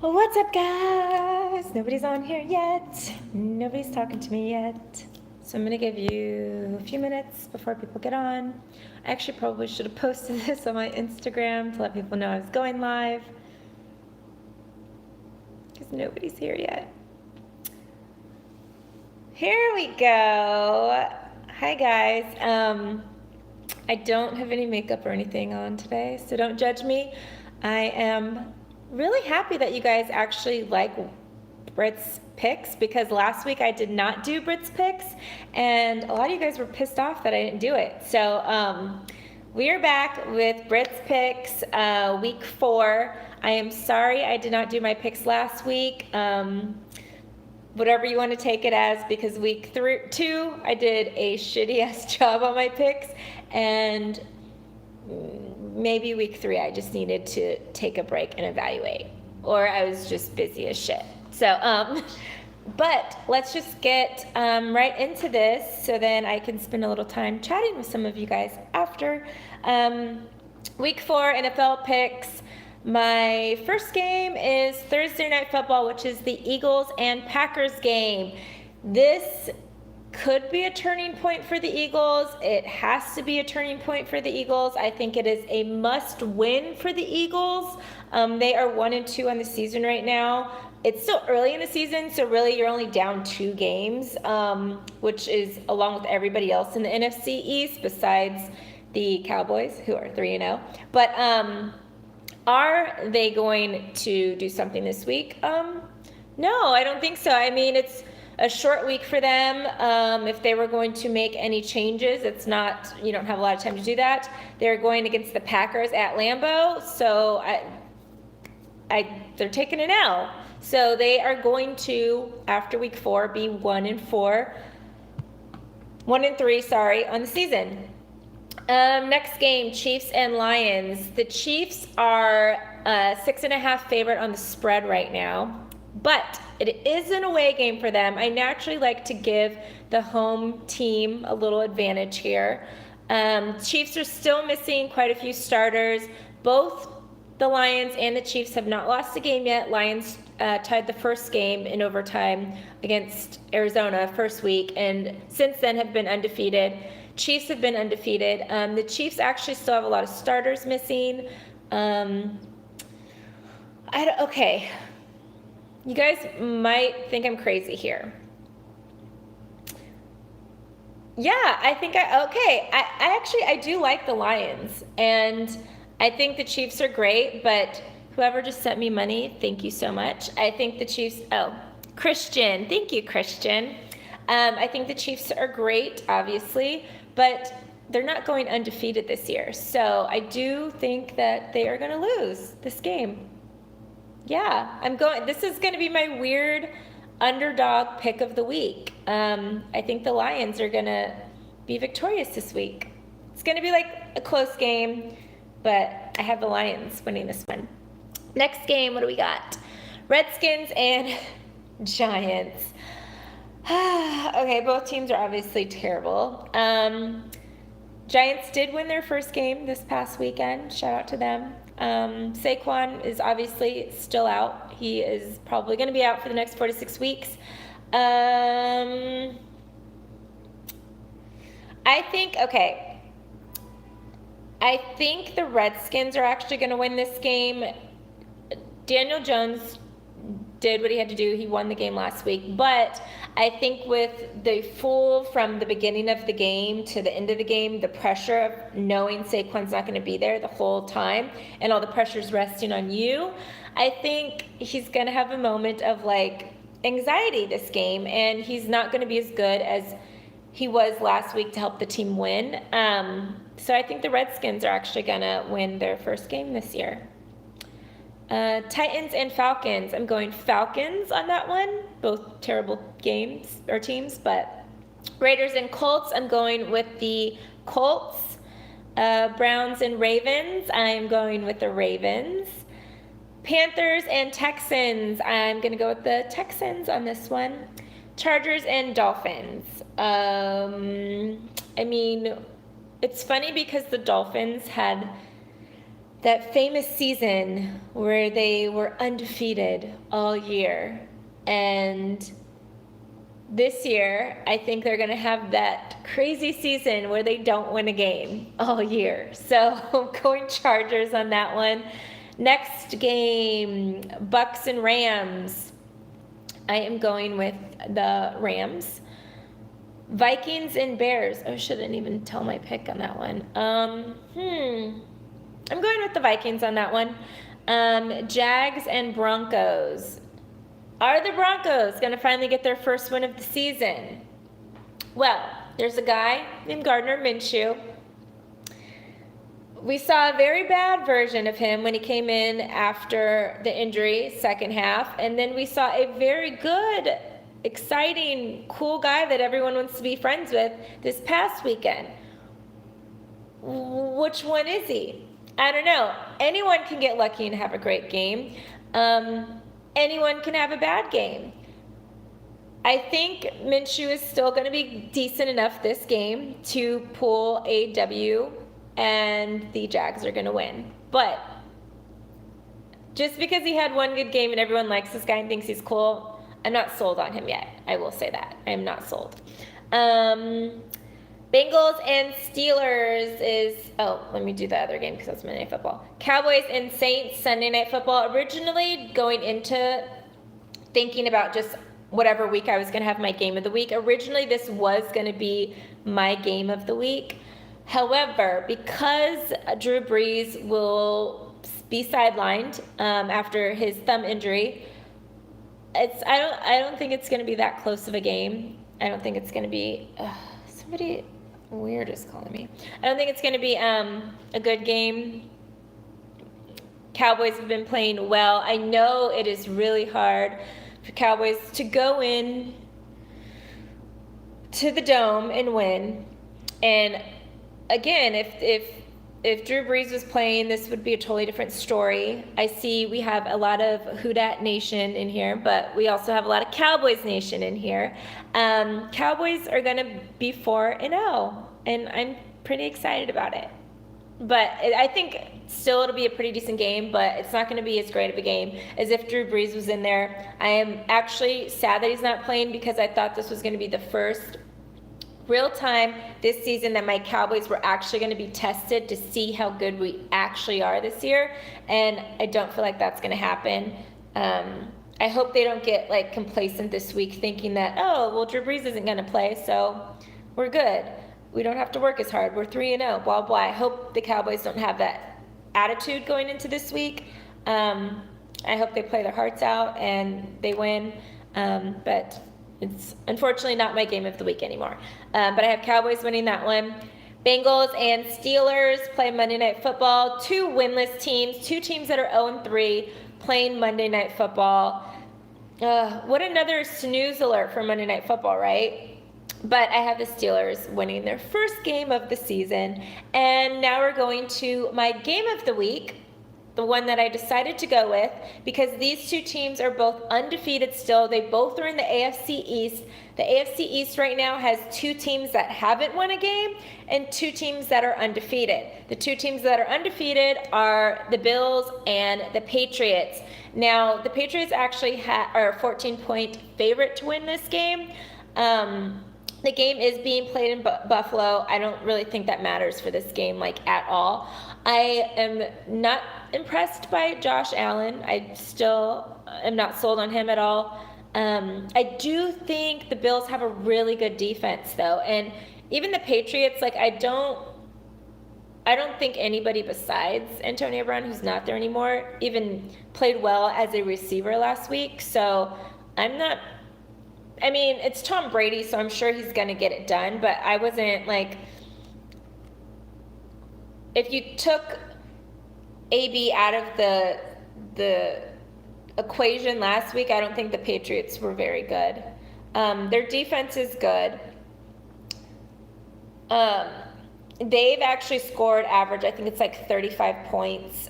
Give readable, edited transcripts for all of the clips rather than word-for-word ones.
Well, what's up, guys? Nobody's on here yet. Nobody's talking to me yet. So I'm going to give you a few minutes before people get on. I actually probably should have posted this on my Instagram to let people know I was going live, because nobody's here yet. Here we go. Hi, guys. I don't have any makeup or anything on today, so don't judge me. I am really happy that you guys actually like Britt's picks, because last week I did not do Britt's picks, and a lot of you guys were pissed off that I didn't do it. So we are back with Britt's picks, week 4. I am sorry I did not do my picks last week. Whatever you want to take it as, because week 2 I did a shitty ass job on my picks, and maybe week 3 I just needed to take a break and evaluate, or I was just busy as shit. So but let's just get right into this, so then I can spend a little time chatting with some of you guys after. Week 4 NFL picks. My first game is Thursday Night Football, which is the Eagles and Packers game. This could be a turning point for the Eagles. It has to be a turning point for the Eagles. I think it is a must win for the Eagles. They are 1-2 on the season right now. It's still early in the season, so really you're only down 2 games, which is along with everybody else in the NFC East besides the Cowboys, who are 3-0. But are they going to do something this week? No, I don't think so. I mean, it's a short week for them. If they were going to make any changes, it's not, you don't have a lot of time to do that. They're going against the Packers at Lambeau, so they're taking an L. So they are going to, after week 4, be 1-3, on the season. Next game, Chiefs and Lions. The Chiefs are 6.5 favorite on the spread right now, but it is an away game for them. I naturally like to give the home team a little advantage here. Chiefs are still missing quite a few starters. Both the Lions and the Chiefs have not lost a game yet. Lions tied the first game in overtime against Arizona first week, and since then have been undefeated. Chiefs have been undefeated. The Chiefs actually still have a lot of starters missing. Okay, you guys might think I'm crazy here. Yeah, I think I do like the Lions, and I think the Chiefs are great, but whoever just sent me money, thank you so much. I think the Chiefs, Christian, thank you, Christian. I think the Chiefs are great, obviously, but they're not going undefeated this year. So I do think that they are going to lose this game. Yeah, this is going to be my weird underdog pick of the week. I think the Lions are going to be victorious this week. It's going to be like a close game, but I have the Lions winning this one. Next game, what do we got? Redskins and Giants. Okay, both teams are obviously terrible. Giants did win their first game this past weekend. Shout out to them. Saquon is obviously still out. He is probably going to be out for the next 4 to 6 weeks. I think the Redskins are actually going to win this game. Daniel Jones did what he had to do. He won the game last week. But I think with the from the beginning of the game to the end of the game, the pressure of knowing Saquon's not going to be there the whole time and all the pressure's resting on you, I think he's going to have a moment of anxiety this game, and he's not going to be as good as he was last week to help the team win. So I think the Redskins are actually going to win their first game this year. Titans and Falcons. I'm going Falcons on that one. Both terrible teams, but Raiders and Colts. I'm going with the Colts. Browns and Ravens. I'm going with the Ravens. Panthers and Texans. I'm going to go with the Texans on this one. Chargers and Dolphins. It's funny because the Dolphins had that famous season where they were undefeated all year. And this year, I think they're going to have that crazy season where they don't win a game all year. So going Chargers on that one. Next game, Bucks and Rams. I am going with the Rams. Vikings and Bears. Oh, shouldn't even tell my pick on that one. I'm going with the Vikings on that one. Jags and Broncos. Are the Broncos going to finally get their first win of the season? Well, there's a guy named Gardner Minshew. We saw a very bad version of him when he came in after the injury, second half. And then we saw a very good, exciting, cool guy that everyone wants to be friends with this past weekend. Which one is he? I don't know. Anyone can get lucky and have a great game. Anyone can have a bad game. I think Minshew is still going to be decent enough this game to pull a W, and the Jags are going to win. But just because he had one good game and everyone likes this guy and thinks he's cool, I'm not sold on him yet. I will say that. I am not sold. Bengals and Steelers is, let me do the other game because that's Monday Night Football. Cowboys and Saints, Sunday Night Football. Originally going into thinking about just whatever week I was going to have my game of the week. Originally this was going to be my game of the week. However, because Drew Brees will be sidelined after his thumb injury, I don't think it's going to be that close of a game. I don't think it's going to be somebody weird is calling me. I don't think it's going to be a good game. Cowboys have been playing well. I know it is really hard for Cowboys to go in to the Dome and win. And again, if Drew Brees was playing, this would be a totally different story. I see we have a lot of Who Dat Nation in here, but we also have a lot of Cowboys Nation in here. Cowboys are going to be 4-0, and I'm pretty excited about it. But I think still it'll be a pretty decent game, but it's not going to be as great of a game as if Drew Brees was in there. I am actually sad that he's not playing because I thought this was going to be the first real time this season that my Cowboys were actually going to be tested to see how good we actually are this year, and I don't feel like that's going to happen. I hope they don't get like complacent this week thinking that, Drew Brees isn't going to play, so we're good. We don't have to work as hard. We're 3-0, blah, blah. I hope the Cowboys don't have that attitude going into this week. I hope they play their hearts out and they win, but it's unfortunately not my game of the week anymore. But I have Cowboys winning that one. Bengals and Steelers play Monday Night Football. Two winless teams, two teams that are 0-3 playing Monday Night Football. What another snooze alert for Monday Night Football, right? But I have the Steelers winning their first game of the season. And now we're going to my game of the week, the one that I decided to go with, because these two teams are both undefeated still. They both are in the AFC East. The AFC East right now has two teams that haven't won a game and two teams that are undefeated. The two teams that are undefeated are the Bills and the Patriots. Now, the Patriots actually are a 14-point favorite to win this game. The game is being played in Buffalo. I don't really think that matters for this game, like, at all. I am not impressed by Josh Allen. I still am not sold on him at all. I do think the Bills have a really good defense, though. And even the Patriots, like, I don't think anybody besides Antonio Brown, who's not there anymore, even played well as a receiver last week. So it's Tom Brady, so I'm sure he's going to get it done. But I wasn't, like, if you took AB out of the equation last week, I don't think the Patriots were very good. Their defense is good. They've actually scored average, I think it's like 35 points.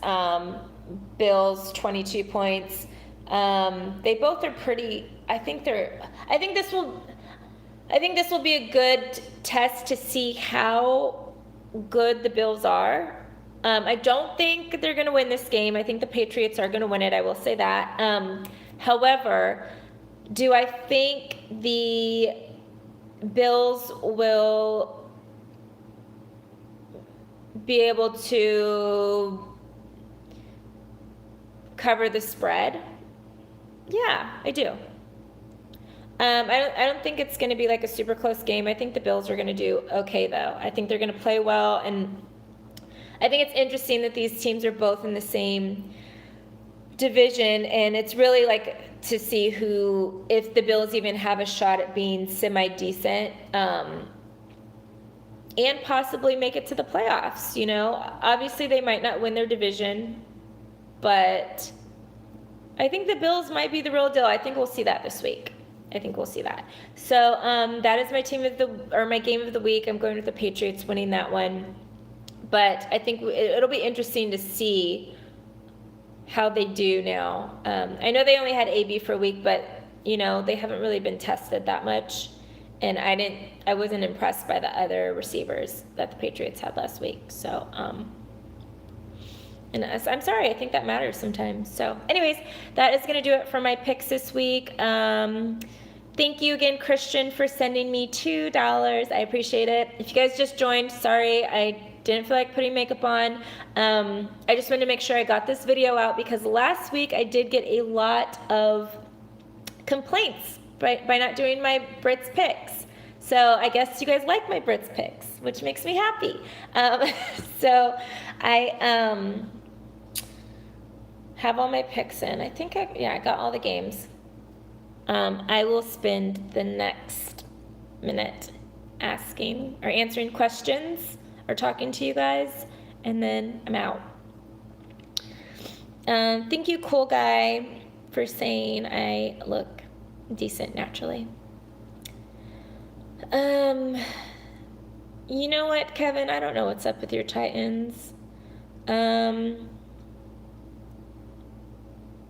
Bills 22 points. They both are pretty. I think this will be a good test to see how good the Bills are. I don't think they're going to win this game. I think the Patriots are going to win it. I will say that. However, do I think the Bills will be able to cover the spread? Yeah, I do. I don't think it's going to be like a super close game. I think the Bills are going to do okay, though. I think they're going to play well, and I think it's interesting that these teams are both in the same division, and it's really like to see who, if the Bills even have a shot at being semi-decent, and possibly make it to the playoffs. You know, obviously they might not win their division, but I think the Bills might be the real deal. I think we'll see that this week. I think we'll see that. So that is my my game of the week. I'm going with the Patriots winning that one. But I think it'll be interesting to see how they do now. I know they only had AB for a week, but you know, they haven't really been tested that much. And I wasn't impressed by the other receivers that the Patriots had last week. So, and I'm sorry, I think that matters sometimes. So anyways, that is going to do it for my picks this week. Thank you again, Christian, for sending me $2. I appreciate it. If you guys just joined, sorry, I didn't feel like putting makeup on. I just wanted to make sure I got this video out because last week I did get a lot of complaints by not doing my Britt's picks. So I guess you guys like my Britt's picks, which makes me happy. So I have all my picks in. I think I got all the games. I will spend the next minute answering questions or talking to you guys, and then I'm out. Thank you, cool guy, for saying I look decent naturally. You know what, Kevin? I don't know what's up with your Titans.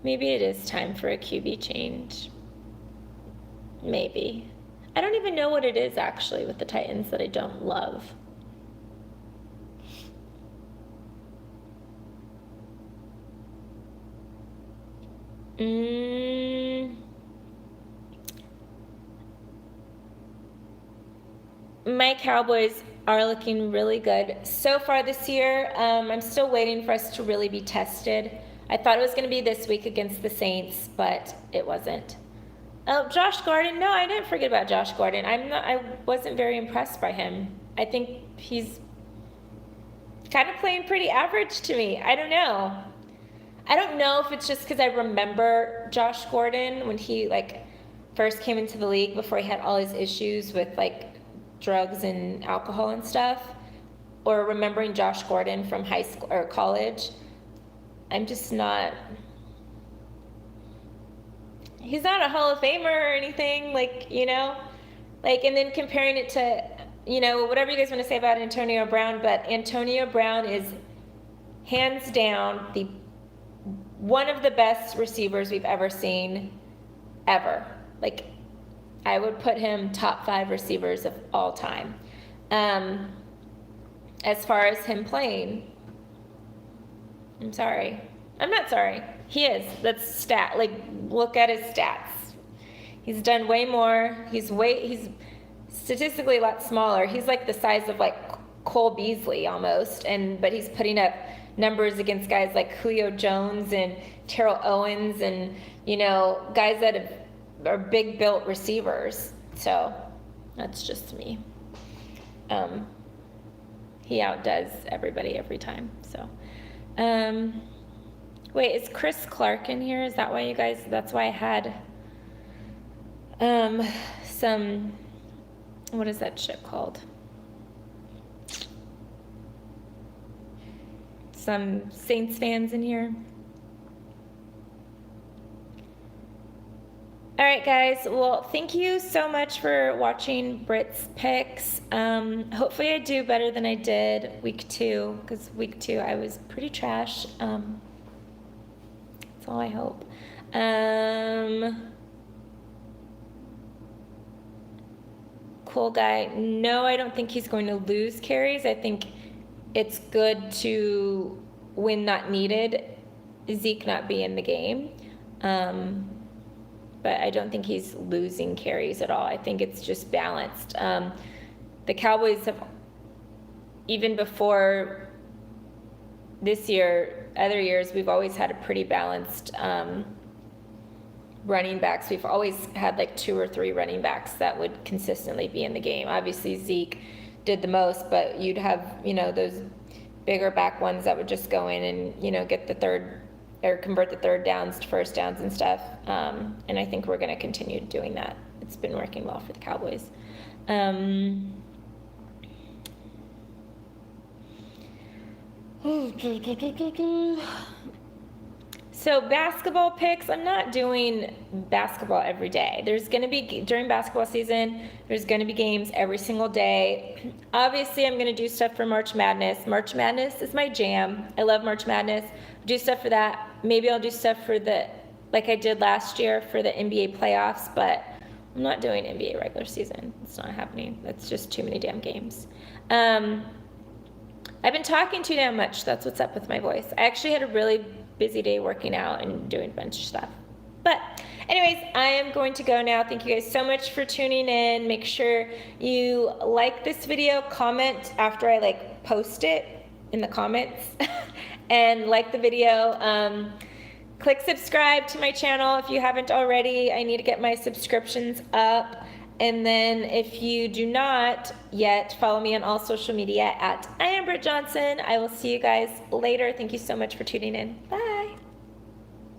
Maybe it is time for a QB change. Maybe. I don't even know what it is actually with the Titans that I don't love. My Cowboys are looking really good so far this year. I'm still waiting for us to really be tested. I thought it was going to be this week against the Saints, but it wasn't. Oh, Josh Gordon. No, I didn't forget about Josh Gordon. I wasn't very impressed by him. I think he's kind of playing pretty average to me. I don't know. I don't know if it's just because I remember Josh Gordon when he first came into the league before he had all his issues with drugs and alcohol and stuff, or remembering Josh Gordon from high school or college. I'm just not. He's not a Hall of Famer or anything, and then comparing it to, whatever you guys want to say about Antonio Brown, but Antonio Brown is hands down one of the best receivers we've ever seen, ever. I would put him top 5 receivers of all time. As far as him playing, I'm sorry. I'm not sorry. He is. That's look at his stats. He's done way more. He's statistically a lot smaller. He's the size of Cole Beasley almost, but he's putting up numbers against guys like Julio Jones and Terrell Owens and, guys that are big built receivers. So that's just me. He outdoes everybody every time. So, wait, is Chris Clark in here? Is that why that's why I had some, what is that shit called? Some Saints fans in here. All right, guys. Well, thank you so much for watching Britt's picks. Hopefully I do better than I did week 2, because week 2 I was pretty trash. That's all I hope. Cool guy. No, I don't think he's going to lose carries. I think it's good to, when not needed, Zeke not be in the game. But I don't think he's losing carries at all. I think it's just balanced. The Cowboys have, even before this year, other years, we've always had a pretty balanced running backs. We've always had like 2 or 3 running backs that would consistently be in the game. Obviously Zeke did the most, but you'd have, those bigger back ones that would just go in and, get the third or convert the third downs to first downs and stuff. And I think we're going to continue doing that. It's been working well for the Cowboys. So basketball picks, I'm not doing basketball every day. There's going to be, during basketball season, there's going to be games every single day. Obviously, I'm going to do stuff for March Madness. March Madness is my jam. I love March Madness. Do stuff for that. Maybe I'll do stuff for like I did last year for the NBA playoffs, but I'm not doing NBA regular season. It's not happening. That's just too many damn games. I've been talking too damn much. That's what's up with my voice. I actually had a really busy day working out and doing a bunch of stuff. But anyways, I am going to go now. Thank you guys so much for tuning in. Make sure you like this video, comment after I post it in the comments, and like the video. Click subscribe to my channel if you haven't already. I need to get my subscriptions up. And then if you do not yet, follow me on all social media at I am Britt Johnson. I will see you guys later. Thank you so much for tuning in. Bye.